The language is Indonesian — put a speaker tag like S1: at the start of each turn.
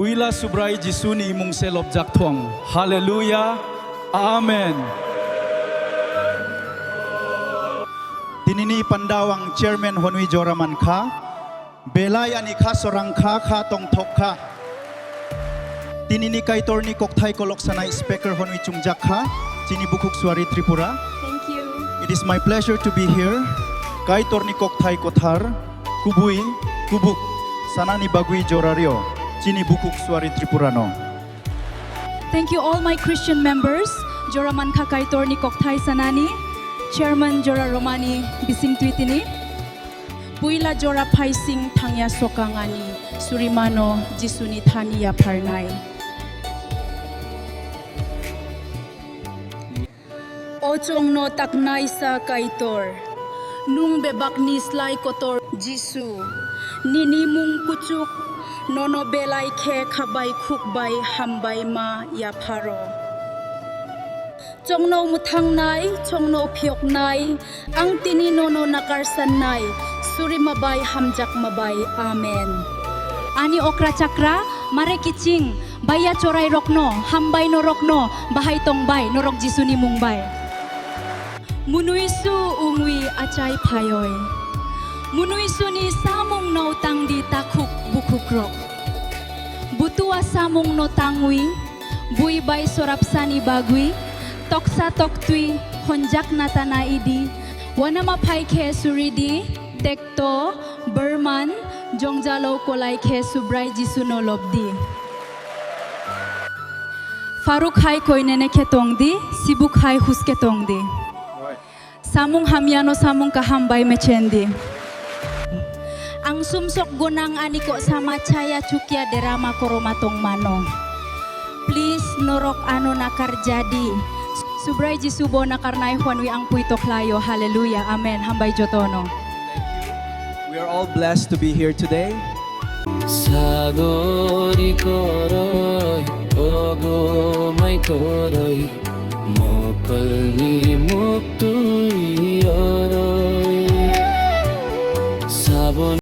S1: Buila subray Jisuni imong selob jaktong. Haleluya. Amen. Tinini pandawang chairman honwi joraman ka. Belaya ni ka sorang ka tong tok ka. Tinini kay torni kokthai kolok sanay speaker honwi chungjak ka. Chini bukuk suari Tripura.
S2: Thank you.
S1: It is my pleasure to be here. Kay torni kokthai kothar. Kubui, kubuk. Sanani bagui jorario. Chini bukuk suari Tripurano.
S2: Thank you all my Christian members. Joraman ka kay torni kokthai sanani. Chairman Jora Romani bising tweetini. Puila Jora paising tangya sokangani. Surimano Jisuni Tania Parnay. Ochong no taknay sa kaitor. Nung bebak ni slay kotor Jisu. Ninimung kuchuk nono belay ke kabay kukbay hambay ma yaparo. Chongno mutang nai, chongno piok nai, ang tininono nakarsan nai, suri mabay hamjak mabay, amen. Ani okra chakra, mare kiching, baya choray rokno, hambay no rokno, bahay tongbay, norok jisuni mungbay. Munuisu ungwi achay payoy, munuisu ni samung no tang di takuk bukuk rok. Butua samung no tangwi, buy bay sorapsani bagwi, toksa toktui honjak natana idi wana mapai ke suridi tekto berman jongjalo kolai ke subrai jisuno lobdi faruk hai koinene ke tongdi sibuk hai huske tongdi samung hamyano samung kahambai mechendi ang sumsok gunang aniko sama caya cukya derama koromatong mano please norok ano nakar jadi Subray Jisubo na karnay Juan wi ang puitok layo. Hallelujah. Amen. Hambay jotono.
S1: We are all blessed to be here today.
S3: Sagori koroy, ogo may koroy, mokal ni moktuy oroy. Sabon